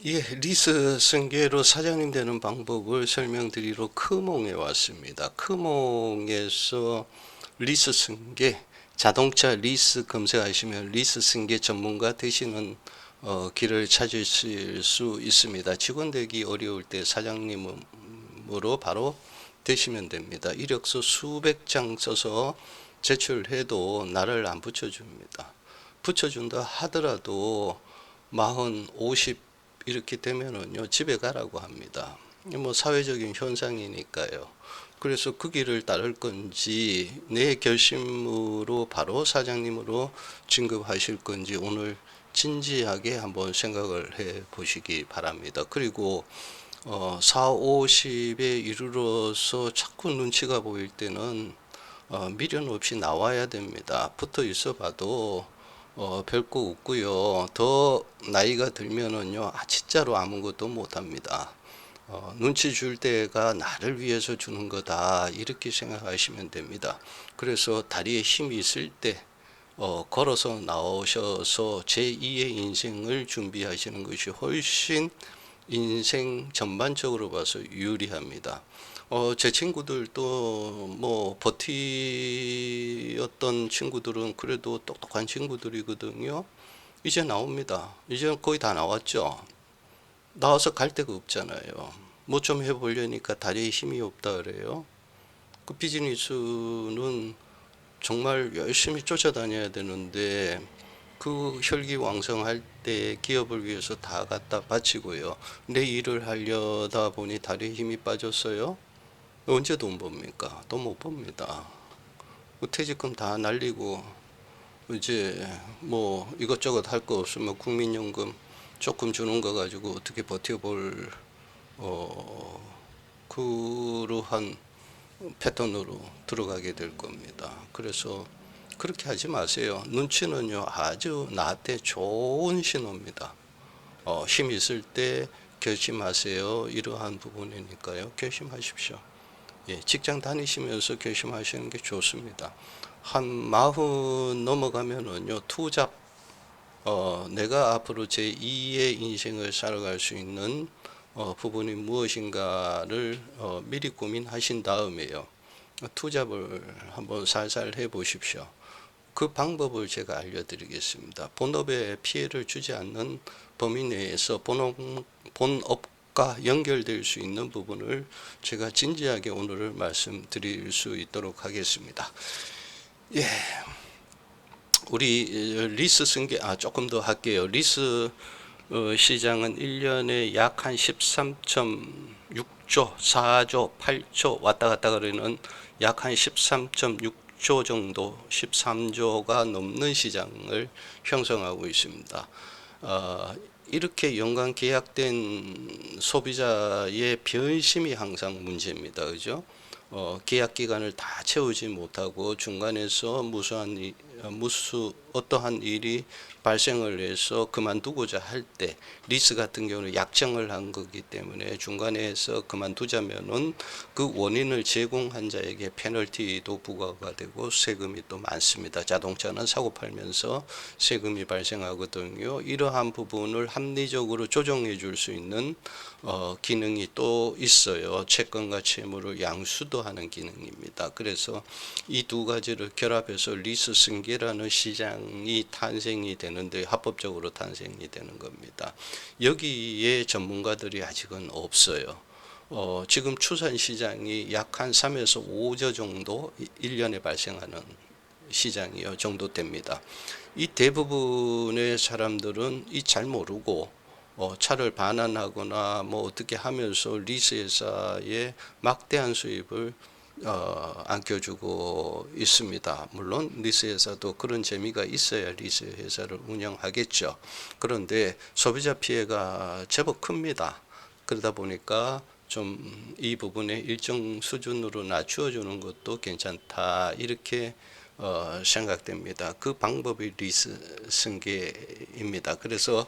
예, 리스 승계로 사장님 되는 방법을 설명드리러 크몽에 왔습니다. 크몽에서 리스 승계, 자동차 리스 검색하시면 리스 승계 전문가 되시는 길을 찾으실 수 있습니다. 직원 되기 어려울 때 사장님으로 바로 되시면 됩니다. 이력서 수백 장 써서 제출해도 나를 안 붙여줍니다. 붙여준다 하더라도 40, 50 이렇게 되면은요 집에 가라고 합니다. 뭐 사회적인 현상이니까요. 그래서 그 길을 따를 건지 내 결심으로 바로 사장님으로 진급하실 건지 오늘 진지하게 한번 생각을 해 보시기 바랍니다. 그리고 4, 50에 이르러서 자꾸 눈치가 보일 때는 미련 없이 나와야 됩니다. 붙어 있어 봐도 별거 없고요. 더 나이가 들면은요, 진짜로 아무것도 못합니다. 눈치 줄 때가 나를 위해서 주는 거다. 이렇게 생각하시면 됩니다. 그래서 다리에 힘이 있을 때, 걸어서 나오셔서 제2의 인생을 준비하시는 것이 훨씬 인생 전반적으로 봐서 유리합니다. 제 친구들도 뭐 버티었던 친구들은 그래도 똑똑한 친구들이거든요. 이제 나옵니다. 이제 거의 다 나왔죠. 나와서 갈 데가 없잖아요. 뭐 좀 해보려니까 다리에 힘이 없다 그래요. 그 비즈니스는 정말 열심히 쫓아다녀야 되는데 그 혈기왕성할 때 기업을 위해서 다 갖다 바치고요. 내 일을 하려다 보니 다리에 힘이 빠졌어요. 언제 돈 법니까? 돈 못 법니다. 퇴직금 다 날리고 이제 뭐 이것저것 할 거 없으면 국민연금 조금 주는 거 가지고 어떻게 버텨볼 그러한 패턴으로 들어가게 될 겁니다. 그래서 그렇게 하지 마세요. 눈치는요 아주 나한테 좋은 신호입니다. 힘 있을 때 결심하세요. 이러한 부분이니까요. 결심하십시오. 예, 직장 다니시면서 결심하시는 게 좋습니다. 한 40 넘어가면은요, 투잡, 내가 앞으로 제2의 인생을 살아갈 수 있는 부분이 무엇인가를 미리 고민하신 다음에요. 투잡을 한번 살살 해 보십시오. 그 방법을 제가 알려드리겠습니다. 본업에 피해를 주지 않는 범위 내에서 본업과 연결될 수 있는 부분을 제가 진지하게 오늘 말씀드릴 수 있도록 하겠습니다. 예, 우리 리스 승계 조금 더 할게요. 리스 시장은 1년에 약 한 13.6조, 4조, 8조 왔다 갔다 그러는 약 한 13.6조 정도, 13조가 넘는 시장을 형성하고 있습니다. 이렇게 연간 계약된 소비자의 변심이 항상 문제입니다. 그죠? 계약 기간을 다 채우지 못하고 중간에서 어떠한 일이 발생을 해서 그만두고자 할 때 리스 같은 경우는 약정을 한 거기 때문에 중간에서 그만두자면은 그 원인을 제공한 자에게 페널티도 부과가 되고 세금이 또 많습니다. 자동차는 사고 팔면서 세금이 발생하거든요. 이러한 부분을 합리적으로 조정해 줄 수 있는 기능이 또 있어요. 채권과 채무를 양수도 하는 기능입니다. 그래서 이 두 가지를 결합해서 리스 승계라는 시장이 탄생이 되는데 합법적으로 탄생이 되는 겁니다. 여기에 전문가들이 아직은 없어요. 지금 추산시장이 약 한 3에서 5조 정도 1년에 발생하는 시장이요 정도 됩니다. 이 대부분의 사람들은 이 잘 모르고 차를 반환하거나 뭐 어떻게 하면서 리스 회사에 막대한 수입을 안겨주고 있습니다. 물론 리스 회사도 그런 재미가 있어야 리스 회사를 운영하겠죠. 그런데 소비자 피해가 제법 큽니다. 그러다 보니까 좀 이 부분에 일정 수준으로 낮추어 주는 것도 괜찮다 이렇게 생각됩니다. 그 방법이 리스 승계입니다. 그래서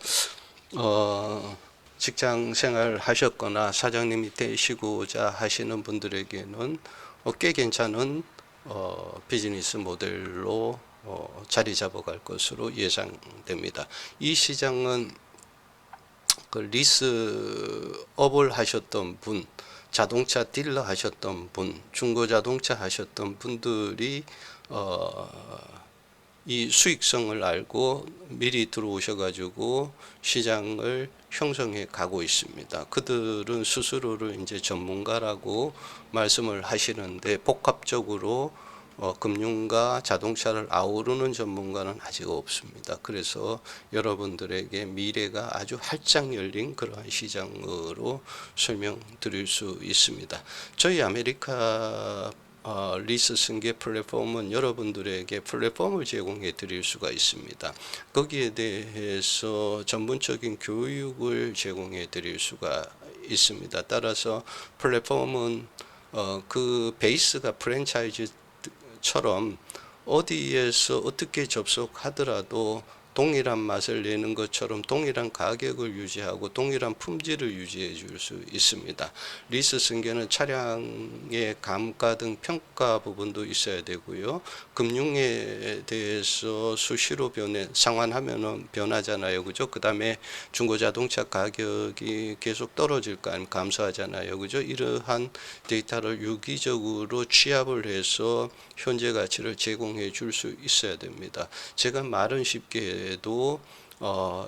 직장 생활 하셨거나 사장님이 되시고자 하시는 분들에게는 꽤 괜찮은 비즈니스 모델로 자리 잡아갈 것으로 예상됩니다. 이 시장은 그 리스업을 하셨던 분, 자동차 딜러 하셨던 분, 중고자동차 하셨던 분들이 이 수익성을 알고 미리 들어오셔가지고 시장을 형성해 가고 있습니다. 그들은 스스로를 이제 전문가라고 말씀을 하시는데 복합적으로 금융과 자동차를 아우르는 전문가는 아직 없습니다. 그래서 여러분들에게 미래가 아주 활짝 열린 그러한 시장으로 설명드릴 수 있습니다. 저희 아메리카 리스 승계 플랫폼은 여러분들에게 플랫폼을 제공해 드릴 수가 있습니다. 거기에 대해서 전문적인 교육을 제공해 드릴 수가 있습니다. 따라서 플랫폼은 그 베이스가 프랜차이즈처럼 어디에서 어떻게 접속하더라도 동일한 맛을 내는 것처럼 동일한 가격을 유지하고 동일한 품질을 유지해 줄 수 있습니다. 리스 승계는 차량의 감가 등 평가 부분도 있어야 되고요. 금융에 대해서 수시로 상환하면은 변하잖아요. 그죠? 그 다음에 중고자동차 가격이 계속 떨어질까 아니면 감소하잖아요. 그죠? 이러한 데이터를 유기적으로 취합을 해서 현재 가치를 제공해 줄 수 있어야 됩니다. 제가 말은 쉽게 해도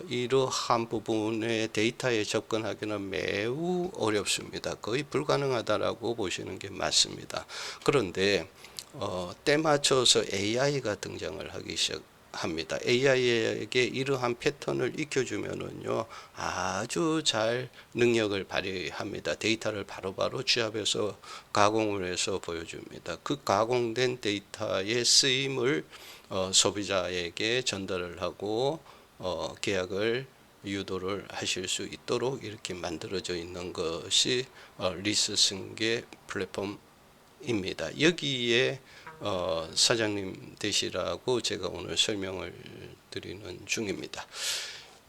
이러한 부분의 데이터에 접근하기는 매우 어렵습니다. 거의 불가능하다라고 보시는 게 맞습니다. 그런데 때 맞춰서 AI가 등장을 하기 시작합니다. AI에게 이러한 패턴을 익혀주면은요, 아주 잘 능력을 발휘합니다. 데이터를 바로바로 취합해서 가공을 해서 보여줍니다. 그 가공된 데이터의 쓰임을 소비자에게 전달을 하고 계약을 유도를 하실 수 있도록 이렇게 만들어져 있는 것이 리스 승계 플랫폼입니다. 여기에 사장님 되시라고 제가 오늘 설명을 드리는 중입니다.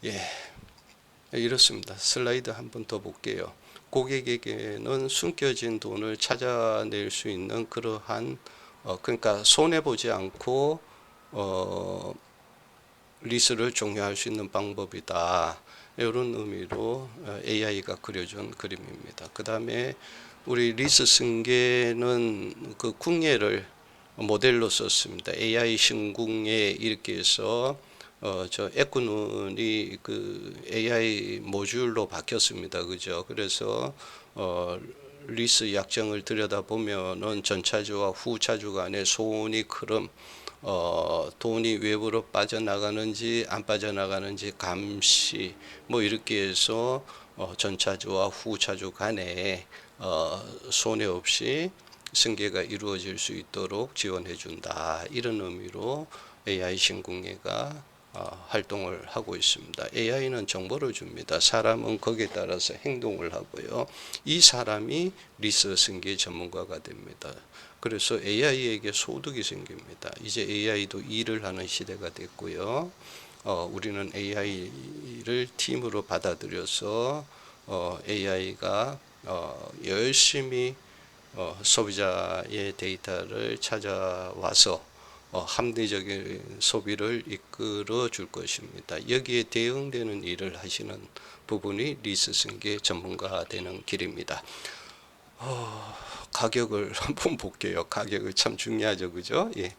예, 이렇습니다. 슬라이드 한 번 더 볼게요. 고객에게는 숨겨진 돈을 찾아낼 수 있는 그러한 그러니까 손해보지 않고 리스를 종료할 수 있는 방법이다. 이런 의미로 AI가 그려준 그림입니다. 그 다음에 우리 리스 승계는 그 궁예를 모델로 썼습니다. AI 신궁예 이렇게 해서 저 에쿠눈이 그 AI 모듈로 바뀌었습니다. 그죠? 그래서 리스 약정을 들여다보면은 전차주와 후차주 간의 손익 흐름, 돈이 외부로 빠져나가는지 안 빠져나가는지 감시 뭐 이렇게 해서 전차주와 후차주 간에 손해 없이 승계가 이루어질 수 있도록 지원해 준다. 이런 의미로 AI 신궁예가 활동을 하고 있습니다. AI는 정보를 줍니다. 사람은 거기에 따라서 행동을 하고요. 이 사람이 리스 승계 전문가가 됩니다. 그래서 AI에게 소득이 생깁니다. 이제 AI도 일을 하는 시대가 됐고요. 우리는 AI를 팀으로 받아들여서 AI가 열심히 소비자의 데이터를 찾아와서 합리적인 소비를 이끌어 줄 것입니다. 여기에 대응되는 일을 하시는 부분이 리스 승계 전문가가 되는 길입니다. 가격을 한번 볼게요. 가격을 참 중요하죠. 그죠? 예.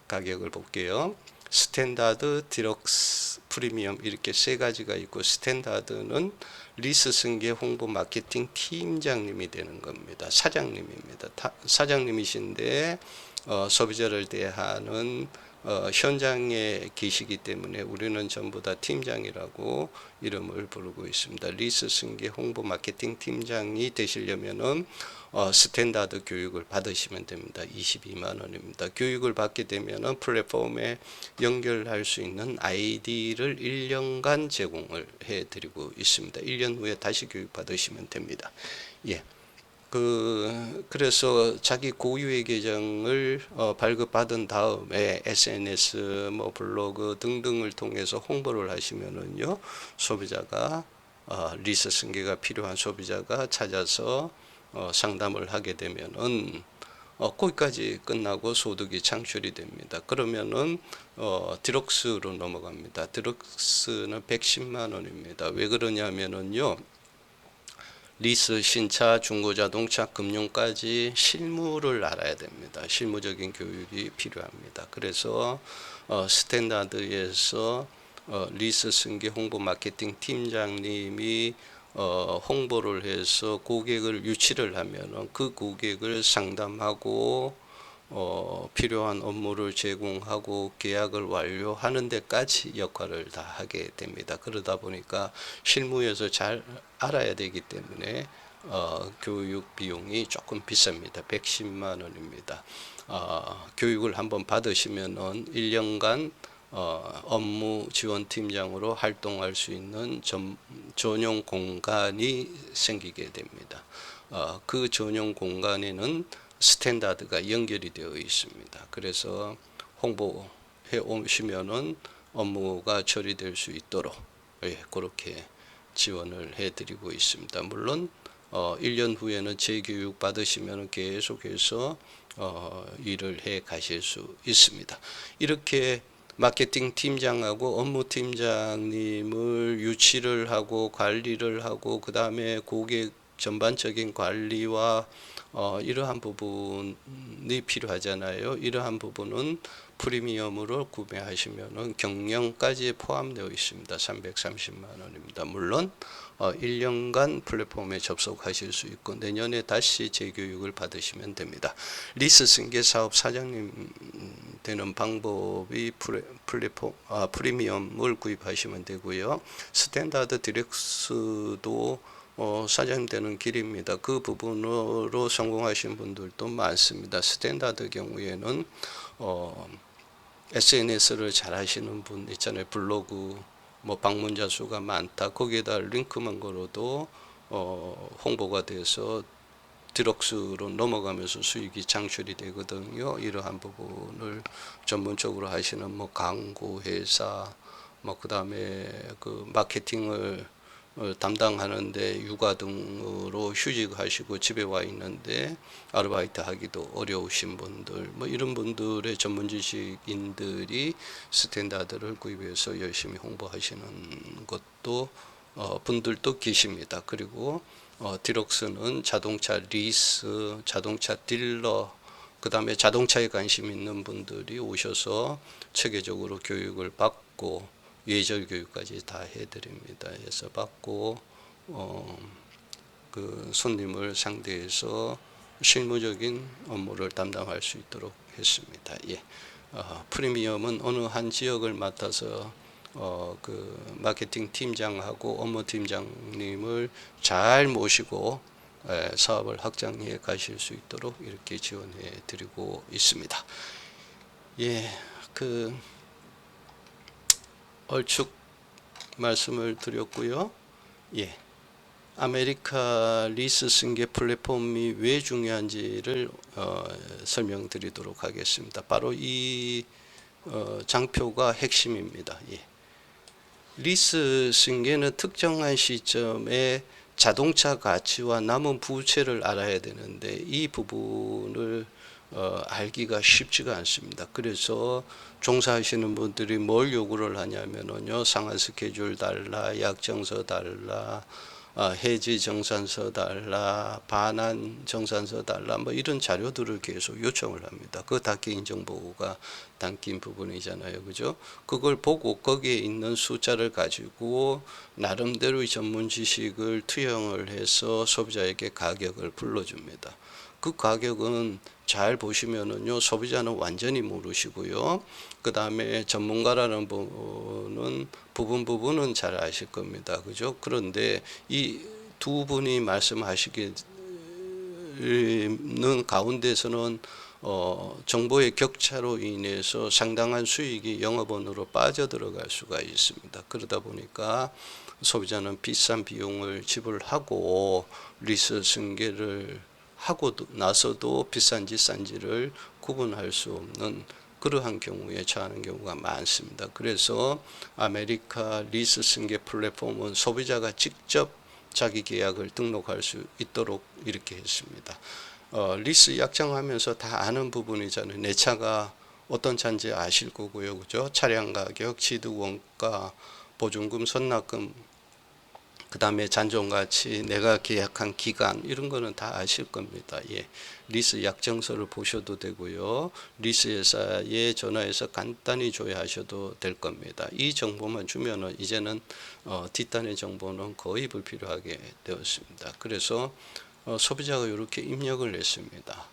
가격을 볼게요. 스탠다드, 디럭스, 프리미엄 이렇게 세 가지가 있고 스탠다드는 리스 승계 홍보 마케팅 팀장님이 되는 겁니다. 사장님입니다. 사장님이신데 소비자를 대하는 현장에 계시기 때문에 우리는 전부 다 팀장이라고 이름을 부르고 있습니다. 리스 승계 홍보 마케팅 팀장이 되시려면은 스탠다드 교육을 받으시면 됩니다. 22만 원입니다. 교육을 받게 되면은 플랫폼에 연결할 수 있는 아이디를 1년간 제공을 해드리고 있습니다. 1년 후에 다시 교육 받으시면 됩니다. 예. 그래서 자기 고유의 계정을 발급받은 다음에 SNS, 뭐 블로그 등등을 통해서 홍보를 하시면은요, 소비자가 리스 승계가 필요한 소비자가 찾아서 상담을 하게 되면은 거기까지 끝나고 소득이 창출이 됩니다. 그러면은 디럭스로 넘어갑니다. 디럭스는 110만 원입니다. 왜 그러냐면은요. 리스, 신차, 중고자동차, 금융까지 실무를 알아야 됩니다. 실무적인 교육이 필요합니다. 그래서 스탠다드에서 리스 승계 홍보 마케팅 팀장님이 홍보를 해서 고객을 유치를 하면은 그 고객을 상담하고 필요한 업무를 제공하고 계약을 완료하는 데까지 역할을 다 하게 됩니다. 그러다 보니까 실무에서 잘 알아야 되기 때문에 교육 비용이 조금 비쌉니다. 110만 원입니다. 교육을 한번 받으시면은 1년간 업무 지원팀장으로 활동할 수 있는 전용 공간이 생기게 됩니다. 그 전용 공간에는 스탠다드가 연결이 되어 있습니다. 그래서 홍보해 오시면은 업무가 처리될 수 있도록 그렇게 지원을 해드리고 있습니다. 물론 1년 후에는 재교육 받으시면 계속해서 일을 해 가실 수 있습니다. 이렇게 마케팅 팀장하고 업무 팀장님을 유치를 하고 관리를 하고 그 다음에 고객 전반적인 관리와 이러한 부분이 필요하잖아요. 이러한 부분은 프리미엄으로 구매하시면은 경영까지 포함되어 있습니다. 330만 원입니다. 물론 1년간 플랫폼에 접속하실 수 있고 내년에 다시 재교육을 받으시면 됩니다. 리스 승계 사업 사장님 되는 방법이 프리미엄을 구입하시면 되고요. 스탠다드 디렉스도 사장님 되는 길입니다. 그 부분으로 성공하신 분들도 많습니다. 스탠다드 경우에는 SNS를 잘 하시는 분 있잖아요. 블로그 뭐 방문자 수가 많다. 거기에다 링크만 걸어도 홍보가 돼서 디럭스로 넘어가면서 수익이 창출이 되거든요. 이러한 부분을 전문적으로 하시는 뭐 광고 회사 뭐 그다음에 그 마케팅을 담당하는데 육아 등으로 휴직하시고 집에 와 있는데 아르바이트 하기도 어려우신 분들 뭐 이런 분들의 전문 지식인들이 스탠다드를 구입해서 열심히 홍보하시는 것도 분들도 계십니다. 그리고 디럭스는 자동차 리스, 자동차 딜러 그 다음에 자동차에 관심 있는 분들이 오셔서 체계적으로 교육을 받고 예절 교육까지 다 해드립니다. 해서 받고 그 손님을 상대해서 실무적인 업무를 담당할 수 있도록 했습니다. 예. 프리미엄은 어느 한 지역을 맡아서 그 마케팅 팀장하고 업무 팀장님을 잘 모시고 사업을 확장해 가실 수 있도록 이렇게 지원해 드리고 있습니다. 예. 그 얼추 말씀을 드렸고요. 예. 아메리카 리스 승계 플랫폼이 왜 중요한지를 설명드리도록 하겠습니다. 바로 이 장표가 핵심입니다. 예. 리스 승계는 특정한 시점에 자동차 가치와 남은 부채를 알아야 되는데 이 부분을 알기가 쉽지가 않습니다. 그래서 종사하시는 분들이 뭘 요구를 하냐면요, 상한 스케줄 달라, 약정서 달라, 해지 정산서 달라, 반환 정산서 달라, 뭐 이런 자료들을 계속 요청을 합니다. 그거 다 개인정보가 담긴 부분이잖아요, 그죠? 그걸 보고 거기에 있는 숫자를 가지고 나름대로의 전문 지식을 투영을 해서 소비자에게 가격을 불러줍니다. 그 가격은 잘 보시면은요, 소비자는 완전히 모르시고요. 그 다음에 전문가라는 부분은 부분은 잘 아실 겁니다. 그죠? 그런데 이 두 분이 말씀하시기는 가운데서는 정보의 격차로 인해서 상당한 수익이 영업원으로 빠져들어갈 수가 있습니다. 그러다 보니까 소비자는 비싼 비용을 지불하고 리스 승계를 하고 나서도 비싼지 싼지를 구분할 수 없는 그러한 경우에 처하는 경우가 많습니다. 그래서 아메리카 리스 승계 플랫폼은 소비자가 직접 자기 계약을 등록할 수 있도록 이렇게 했습니다. 리스 약정하면서 다 아는 부분이잖아요. 내 차가 어떤 차인지 아실 거고요. 그죠? 차량 가격, 취득 원가, 보증금, 선납금, 그 다음에 잔존가치, 내가 계약한 기간, 이런 거는 다 아실 겁니다. 예. 리스 약정서를 보셔도 되고요. 리스 회사에 전화해서 간단히 조회하셔도 될 겁니다. 이 정보만 주면은 이제는 뒷단의 정보는 거의 불필요하게 되었습니다. 그래서 소비자가 이렇게 입력을 했습니다.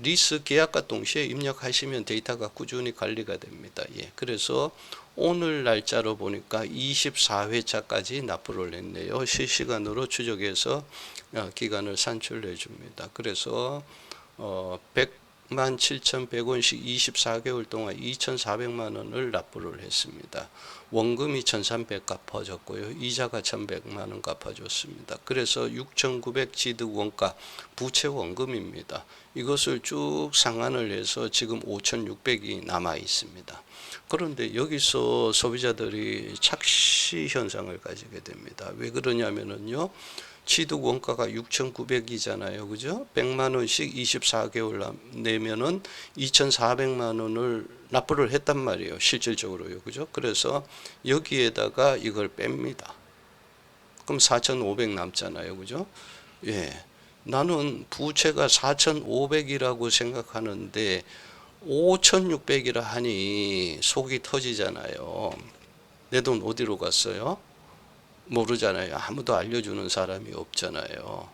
리스 계약과 동시에 입력하시면 데이터가 꾸준히 관리가 됩니다. 예, 그래서 오늘 날짜로 보니까 24회차까지 납부를 했네요. 실시간으로 추적해서 기간을 산출해 줍니다. 그래서 100만 7,100원씩 24개월 동안 2,400만 원을 납부를 했습니다. 원금이 1,300 갚아줬고요. 이자가 1,100만 원 갚아줬습니다. 그래서 6,900 취득 원가 부채 원금입니다. 이것을 쭉 상환을 해서 지금 5,600이 남아 있습니다. 그런데 여기서 소비자들이 착시 현상을 가지게 됩니다. 왜 그러냐면요. 취득 원가가 6,900이잖아요. 그죠? 100만 원씩 24개월 내면은 2,400만 원을 납부를 했단 말이에요. 실질적으로요. 그죠? 그래서 여기에다가 이걸 뺍니다. 그럼 4,500 남잖아요. 그죠? 예. 나는 부채가 4,500이라고 생각하는데 5,600이라 하니 속이 터지잖아요. 내 돈 어디로 갔어요? 모르잖아요. 아무도 알려주는 사람이 없잖아요.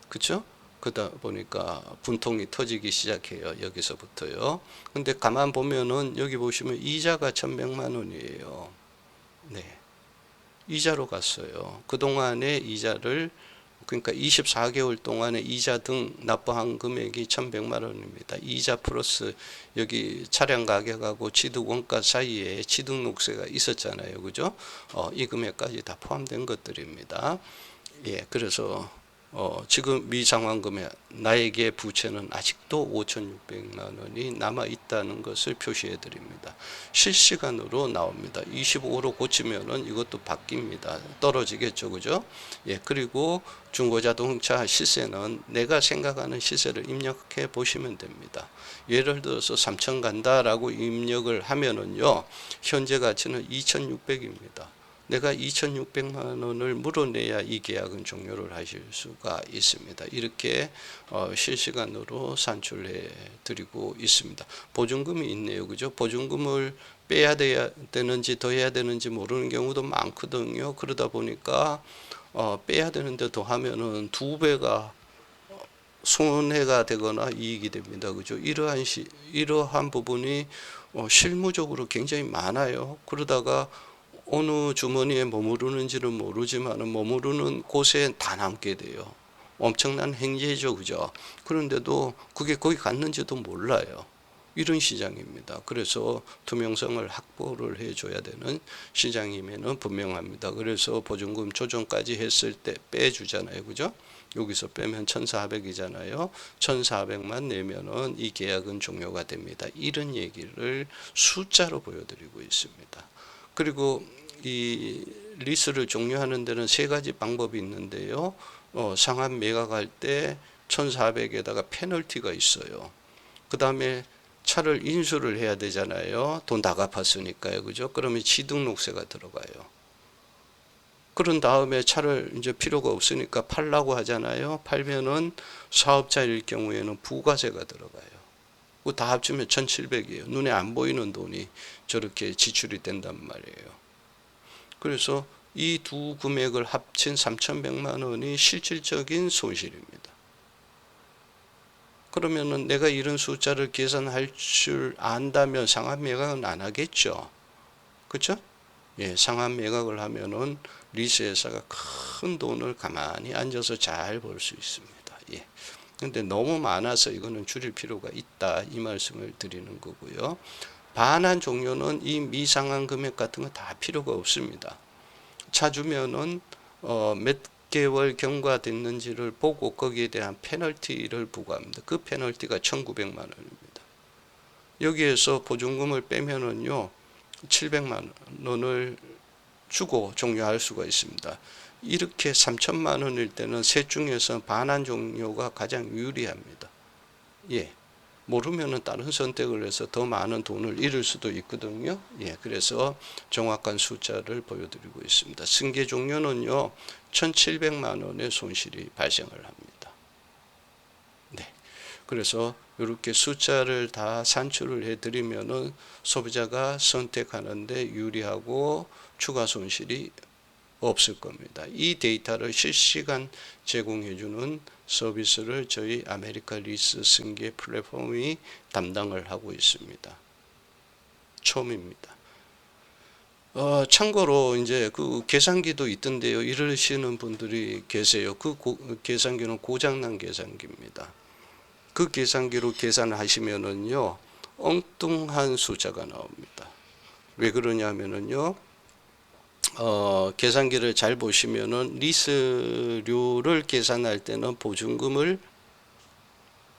그쵸? 그러다 보니까 분통이 터지기 시작해요. 여기서부터요. 근데 가만 보면은 여기 보시면 이자가 1,100만 원이에요. 네. 이자로 갔어요. 그동안의 이자를 그러니까 24개월 동안에 이자 등 납부한 금액이 1,100만 원입니다. 이자 플러스 여기 차량 가격하고 취득 원가 사이에 취득록세가 있었잖아요. 그죠? 이 금액까지 다 포함된 것들입니다. 예, 그래서 지금 미상환금에 나에게 부채는 아직도 5,600만 원이 남아 있다는 것을 표시해 드립니다. 실시간으로 나옵니다. 25로 고치면은 이것도 바뀝니다. 떨어지겠죠. 그죠? 예, 그리고 중고자동차 시세는 내가 생각하는 시세를 입력해 보시면 됩니다. 예를 들어서 3,000 간다라고 입력을 하면은요. 현재 가치는 2,600입니다. 내가 2,600만 원을 물어내야 이 계약은 종료를 하실 수가 있습니다. 이렇게 실시간으로 산출해 드리고 있습니다. 보증금이 있네요. 그죠? 보증금을 빼야 되는지 더 해야 되는지 모르는 경우도 많거든요. 그러다 보니까 빼야 되는데 더 하면은 2배가 손해가 되거나 이익이 됩니다. 그죠? 이러한 부분이 실무적으로 굉장히 많아요. 그러다가 어느 주머니에 머무르는지는 모르지만 머무르는 곳에 다 남게 돼요. 엄청난 행제죠. 그죠? 그런데도 그게 거기 갔는지도 몰라요. 이런 시장입니다. 그래서 투명성을 확보를 해줘야 되는 시장임에는 분명합니다. 그래서 보증금 조정까지 했을 때 빼주잖아요. 그죠? 여기서 빼면 1,400이잖아요. 1,400만 내면은 이 계약은 종료가 됩니다. 이런 얘기를 숫자로 보여드리고 있습니다. 그리고 이 리스를 종료하는 데는 세 가지 방법이 있는데요. 상한 매각할 때 1,400에다가 페널티가 있어요. 그 다음에 차를 인수를 해야 되잖아요. 돈 다 갚았으니까요. 그죠? 그러면 취득록세가 들어가요. 그런 다음에 차를 이제 필요가 없으니까 팔라고 하잖아요. 팔면은 사업자일 경우에는 부가세가 들어가요. 그거 다 합치면 1,700이에요. 눈에 안 보이는 돈이 저렇게 지출이 된단 말이에요. 그래서 이 두 금액을 합친 3,100만 원이 실질적인 손실입니다. 그러면은 내가 이런 숫자를 계산할 줄 안다면 상한 매각은 안 하겠죠. 그렇죠? 예, 상한 매각을 하면은 리스 회사가 큰 돈을 가만히 앉아서 잘 벌 수 있습니다. 예. 근데 너무 많아서 이거는 줄일 필요가 있다. 이 말씀을 드리는 거고요. 반환 종료는 이 미상한 금액 같은 거 다 필요가 없습니다. 차 주면은 몇 개월 경과됐는지를 보고 거기에 대한 페널티를 부과합니다. 그 페널티가 1,900만 원입니다. 여기에서 보증금을 빼면은요 700만 원을 주고 종료할 수가 있습니다. 이렇게 3천만 원일 때는 셋 중에서 반환 종료가 가장 유리합니다. 예. 모르면은 다른 선택을 해서 더 많은 돈을 잃을 수도 있거든요. 예. 그래서 정확한 숫자를 보여드리고 있습니다. 승계 종료는요, 1,700만 원의 손실이 발생을 합니다. 네. 그래서 이렇게 숫자를 다 산출을 해드리면은 소비자가 선택하는데 유리하고 추가 손실이 없을 겁니다. 이 데이터를 실시간 제공해주는 서비스를 저희 아메리카 리스 승계 플랫폼이 담당을 하고 있습니다. 처음입니다. 참고로 이제 그 계산기도 있던데요. 이러시는 분들이 계세요. 그 계산기는 고장난 계산기입니다. 그 계산기로 계산하시면은요, 엉뚱한 숫자가 나옵니다. 왜 그러냐면은요, 계산기를 잘 보시면은 리스료를 계산할 때는 보증금을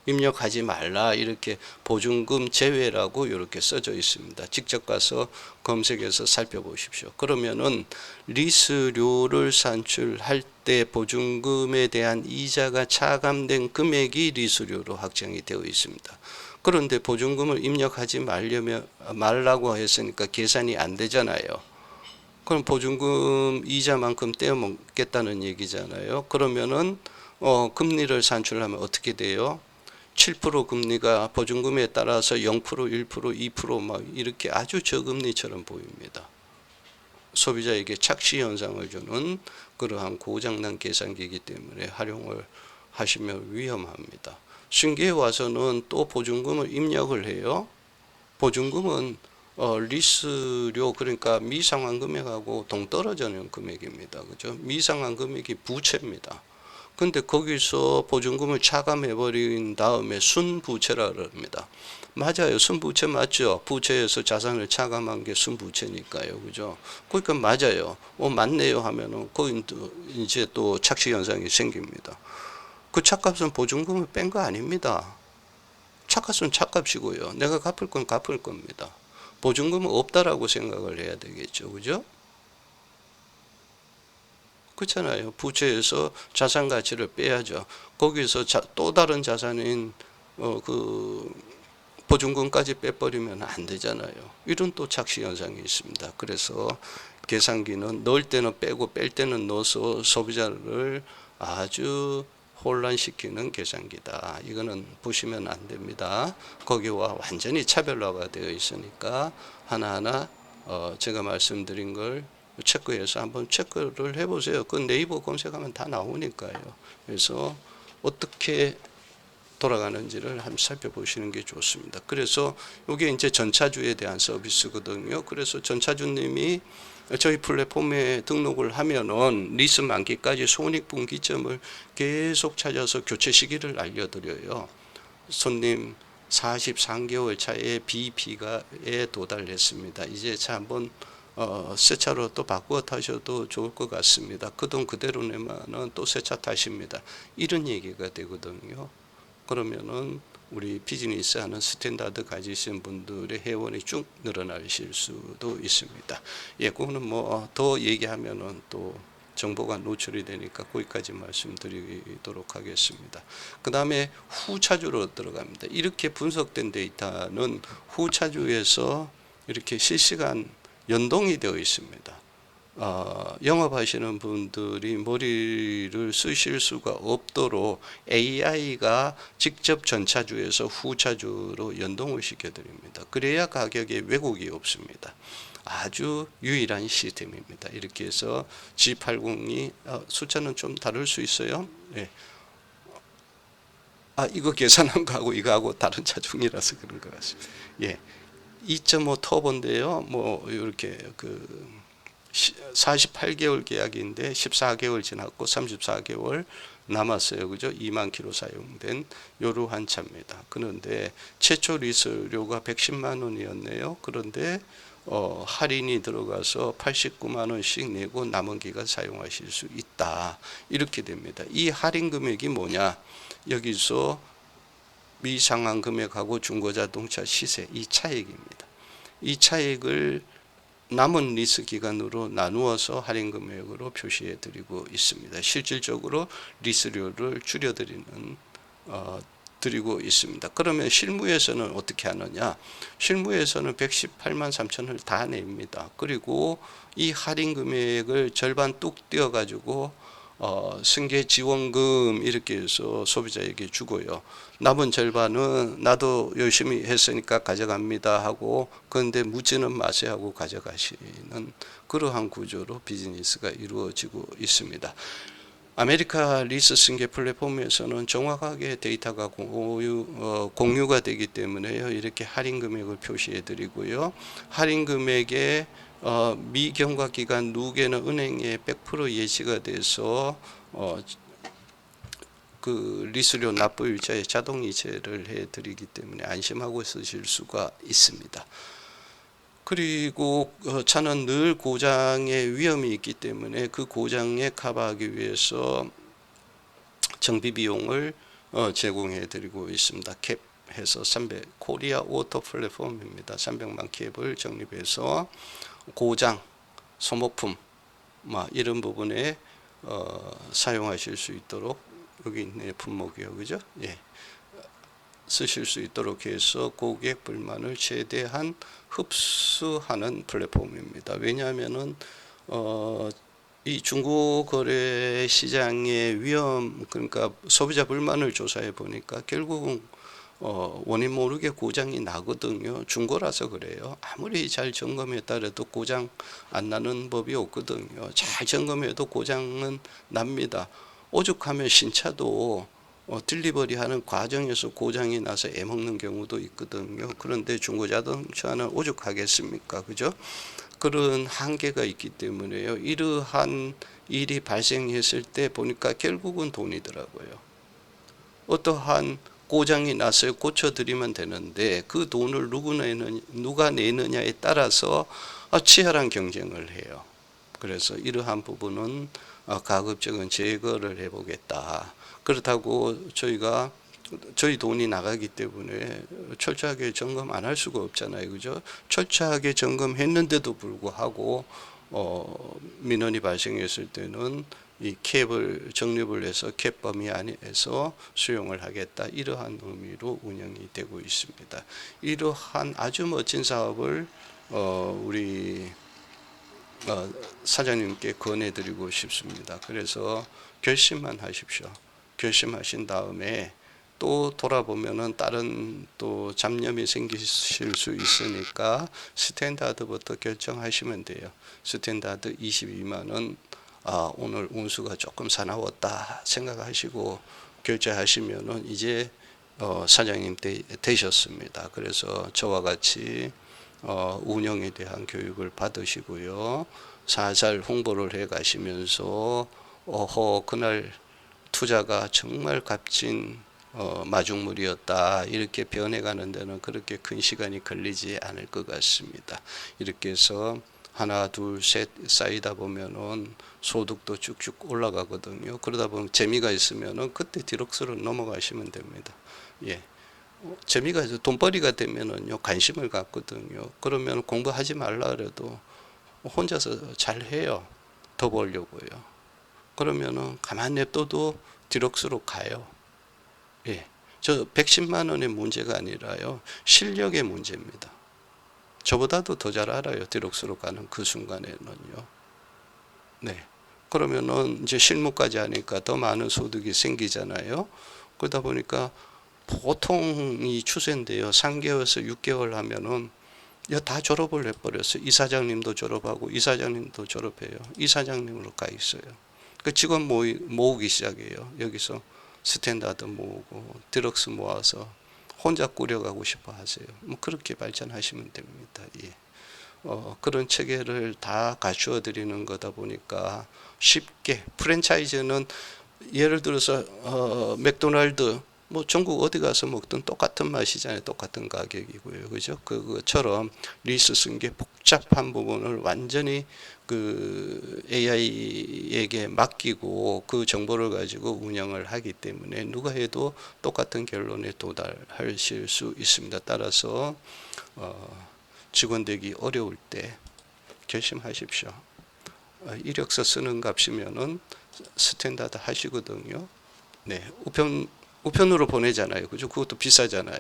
입력하지 말라, 이렇게 보증금 제외라고 이렇게 써져 있습니다. 직접 가서 검색해서 살펴보십시오. 그러면은 리스료를 산출할 때 보증금에 대한 이자가 차감된 금액이 리스료로 확정이 되어 있습니다. 그런데 보증금을 입력하지 말라고 했으니까 계산이 안 되잖아요. 그럼 보증금 이자만큼 떼어먹겠다는 얘기잖아요. 그러면은 금리를 산출하면 어떻게 돼요? 7% 금리가 보증금에 따라서 0%, 1%, 2% 막 이렇게 아주 저금리처럼 보입니다. 소비자에게 착시 현상을 주는 그러한 고장난 계산기이기 때문에 활용을 하시면 위험합니다. 승계에 와서는 또 보증금을 입력을 해요. 보증금은 리스료, 그러니까 미상환 금액하고 동떨어지는 금액입니다. 그죠? 미상환 금액이 부채입니다. 근데 거기서 보증금을 차감해버린 다음에 순부채라 그럽니다. 맞아요. 순부채 맞죠? 부채에서 자산을 차감한 게 순부채니까요. 그죠? 그러니까 맞아요. 맞네요 하면은, 거기도 이제 또 착시 현상이 생깁니다. 그 차값은 보증금을 뺀 거 아닙니다. 차값은 차값이고요. 내가 갚을 건 갚을 겁니다. 보증금은 없다라고 생각을 해야 되겠죠. 그죠? 그렇잖아요. 부채에서 자산 가치를 빼야죠. 거기서 또 다른 자산인 그 보증금까지 빼버리면 안 되잖아요. 이런 또 착시 현상이 있습니다. 그래서 계산기는 넣을 때는 빼고 뺄 때는 넣어서 소비자를 아주 혼란시키는 계산기다. 이거는 보시면 안 됩니다. 거기와 완전히 차별화가 되어 있으니까 하나하나 제가 말씀드린 걸 체크해서 한번 체크를 해보세요. 그 네이버 검색하면 다 나오니까요. 그래서 어떻게 돌아가는지를 한번 살펴보시는 게 좋습니다. 그래서 이게 이제 전차주에 대한 서비스거든요. 그래서 전차주님이 저희 플랫폼에 등록을 하면은 리스 만기까지 손익분기점을 계속 찾아서 교체 시기를 알려드려요. 손님 43개월 차에 BP가에 도달했습니다. 이제 차 한번 새 차로 또 바꾸어 타셔도 좋을 것 같습니다. 그 돈 그대로 내면은 또 새 차 타십니다. 이런 얘기가 되거든요. 그러면은 우리 비즈니스 하는 스탠다드 가지신 분들의 회원이 쭉 늘어나실 수도 있습니다. 예, 그거는 뭐 더 얘기하면은 또 정보가 노출이 되니까 거기까지 말씀드리도록 하겠습니다. 그 다음에 후차주로 들어갑니다. 이렇게 분석된 데이터는 후차주에서 이렇게 실시간 연동이 되어 있습니다. 영업하시는 분들이 머리를 쓰실 수가 없도록 AI가 직접 전차주에서 후차주로 연동을 시켜드립니다. 그래야 가격에 왜곡이 없습니다. 아주 유일한 시스템입니다. 이렇게 해서 G80이 숫자는 좀 다를 수 있어요. 네. 이거 계산한 거하고 이거하고 다른 차종이라서 그런 것 같습니다. 예. 2.5 터보인데요. 뭐 이렇게 48개월 계약인데 14개월 지났고 34개월 남았어요. 그죠? 2만 킬로 사용된 요러한 차입니다. 그런데 최초 리스료가 110만 원이었네요. 그런데 할인이 들어가서 89만 원씩 내고 남은 기간 사용하실 수 있다. 이렇게 됩니다. 이 할인 금액이 뭐냐? 여기서 미상환 금액하고 중고자동차 시세 이 차액입니다. 이 차액을 남은 리스 기간으로 나누어서 할인 금액으로 표시해 드리고 있습니다. 실질적으로 리스료를 드리고 있습니다. 그러면 실무에서는 어떻게 하느냐? 실무에서는 118만 3천을 다 냅니다. 그리고 이 할인 금액을 절반 뚝 떼어 가지고 승계 지원금 이렇게 해서 소비자에게 주고요. 남은 절반은 나도 열심히 했으니까 가져갑니다 하고, 그런데 묻지는 마세요 하고 가져가시는 그러한 구조로 비즈니스가 이루어지고 있습니다. 아메리카 리스 승계 플랫폼에서는 정확하게 데이터가 공유가 되기 때문에요. 이렇게 할인 금액을 표시해 드리고요. 할인 금액에 미경과 기간 누계는 은행에 100% 예시가 돼서 그 리스료 납부일자에 자동 이체를 해 드리기 때문에 안심하고 쓰실 수가 있습니다. 그리고 차는 늘 고장의 위험이 있기 때문에 그 고장에 커버하기 위해서 정비 비용을 제공해 드리고 있습니다. 캡해서 300 코리아 오토 플랫폼입니다. 300만 캡을 적립해서 고장, 소모품 이런 부분에 사용하실 수 있도록, 여기 있네 품목이요, 그죠? 예. 쓰실 수 있도록 해서 고객 불만을 최대한 흡수하는 플랫폼입니다. 왜냐하면은 이 중고 거래 시장의 위험, 그러니까 소비자 불만을 조사해 보니까 결국은 원인 모르게 고장이 나거든요. 중고라서 그래요. 아무리 잘 점검에 따라도 고장 안 나는 법이 없거든요. 잘 점검해도 고장은 납니다. 오죽하면 신차도 딜리버리 하는 과정에서 고장이 나서 애먹는 경우도 있거든요. 그런데 중고자동차는 오죽하겠습니까? 그죠? 그런 한계가 있기 때문에요. 이러한 일이 발생했을 때 보니까 결국은 돈이더라고요. 어떠한 고장이 나서 고쳐드리면 되는데 그 돈을 누가 내느냐에 따라서 치열한 경쟁을 해요. 그래서 이러한 부분은 가급적인 제거를 해보겠다. 그렇다고 저희 돈이 나가기 때문에 철저하게 점검 안 할 수가 없잖아요. 그죠? 철저하게 점검했는데도 불구하고 민원이 발생했을 때는 이 캡을 정립을 해서 캡 범위 안에서 수용을 하겠다. 이러한 의미로 운영이 되고 있습니다. 이러한 아주 멋진 사업을 우리 사장님께 권해드리고 싶습니다. 그래서 결심만 하십시오. 결심하신 다음에 또 돌아보면은 다른 또 잡념이 생기실 수 있으니까 스탠다드부터 결정하시면 돼요. 스탠다드 22만 원, 오늘 운수가 조금 사나웠다 생각하시고 결제하시면은 이제 사장님 되셨습니다. 그래서 저와 같이 운영에 대한 교육을 받으시고요. 살살 홍보를 해 가시면서 그날 투자가 정말 값진 마중물이었다, 이렇게 변해가는 데는 그렇게 큰 시간이 걸리지 않을 것 같습니다. 이렇게 해서 하나 둘 셋 쌓이다 보면은 소득도 쭉쭉 올라가거든요. 그러다 보면 재미가 있으면은 그때 디럭스로 넘어가시면 됩니다. 예. 재미가 있어 돈벌이가 되면은요 관심을 갖거든요. 그러면 공부하지 말라 그래도 혼자서 잘 해요. 더 벌려고요. 그러면은 가만 냅둬도 디럭스로 가요. 예. 저 110만 원의 문제가 아니라요, 실력의 문제입니다. 저보다도 더 잘 알아요. 디럭스로 가는 그 순간에는요. 네. 그러면은 이제 실무까지 하니까 더 많은 소득이 생기잖아요. 그러다 보니까 보통이 추세인데요. 3개월에서 6개월 하면은 다 졸업을 해버렸어요. 이사장님도 졸업하고 이사장님도 졸업해요. 이사장님으로 가 있어요. 그 직원 모으기 시작해요. 여기서 스탠다드 모으고 디럭스 모아서 혼자 꾸려가고 싶어 하세요. 뭐 그렇게 발전하시면 됩니다. 예. 그런 체계를 다 갖추어 드리는 거다 보니까 쉽게, 프랜차이즈는 예를 들어서 맥도날드 뭐 전국 어디 가서 먹든 똑같은 맛이잖아요. 똑같은 가격이고요. 그죠? 그것처럼 리스 승계 복잡한 부분을 완전히 그 AI에게 맡기고 그 정보를 가지고 운영을 하기 때문에 누가 해도 똑같은 결론에 도달하실 수 있습니다. 따라서 직원 되기 어려울 때 결심하십시오. 이력서 쓰는 값이면은 스탠다드 하시거든요. 네, 우편으로 보내잖아요. 그죠? 그것도 비싸잖아요.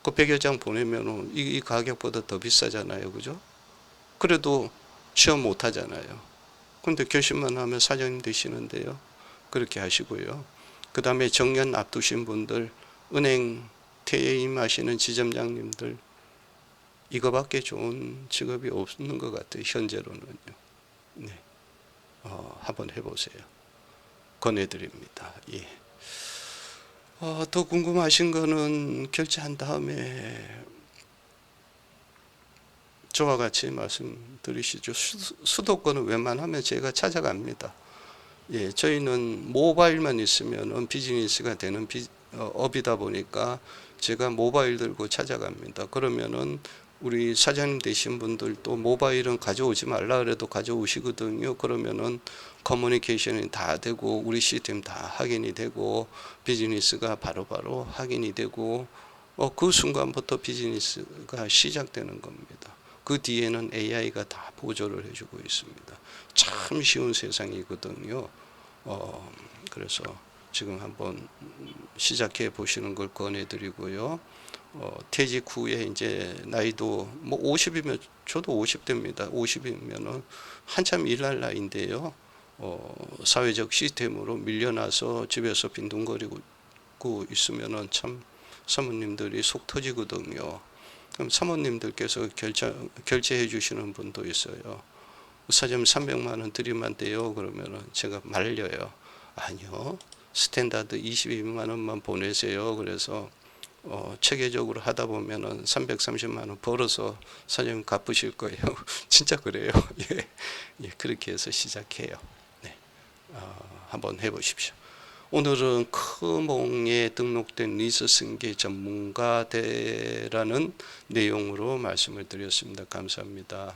그 100여 장 보내면은 이 가격보다 더 비싸잖아요. 그죠? 그래도 취업 못 하잖아요. 근데 결심만 하면 사장님 되시는데요. 그렇게 하시고요. 그 다음에 정년 앞두신 분들, 은행 퇴임하시는 지점장님들, 이거밖에 좋은 직업이 없는 것 같아요. 현재로는요. 네, 한번 해보세요. 권해드립니다. 예. 더 궁금하신 거는 결제한 다음에 저와 같이 말씀드리시죠. 수도권은 웬만하면 제가 찾아갑니다. 예, 저희는 모바일만 있으면 비즈니스가 되는 업이다 보니까 제가 모바일 들고 찾아갑니다. 그러면은 우리 사장님 되신 분들도 모바일은 가져오지 말라 그래도 가져오시거든요. 그러면은 커뮤니케이션이 다 되고 우리 시스템 다 확인이 되고 비즈니스가 바로바로 확인이 되고 그 순간부터 비즈니스가 시작되는 겁니다. 그 뒤에는 AI가 다 보조를 해주고 있습니다. 참 쉬운 세상이거든요. 그래서 지금 한번 시작해 보시는 걸 권해드리고요. 퇴직 후에 이제 나이도 뭐 50이면 저도 50대입니다. 50이면은 한참 일할 나이인데요. 사회적 시스템으로 밀려나서 집에서 빈둥거리고 있으면은 참 사모님들이 속 터지거든요. 그럼 사모님들께서 결제해 주시는 분도 있어요. 사장님 300만 원 드리면 돼요. 그러면은 제가 말려요. 아니요. 스탠다드 22만 원만 보내세요. 그래서 체계적으로 하다 보면은 330만 원 벌어서 사장님 갚으실 거예요. 진짜 그래요. 예. 예, 그렇게 해서 시작해요. 네. 한번 해보십시오. 오늘은 크몽에 등록된 리스 승계 전문가 되라는 내용으로 말씀을 드렸습니다. 감사합니다.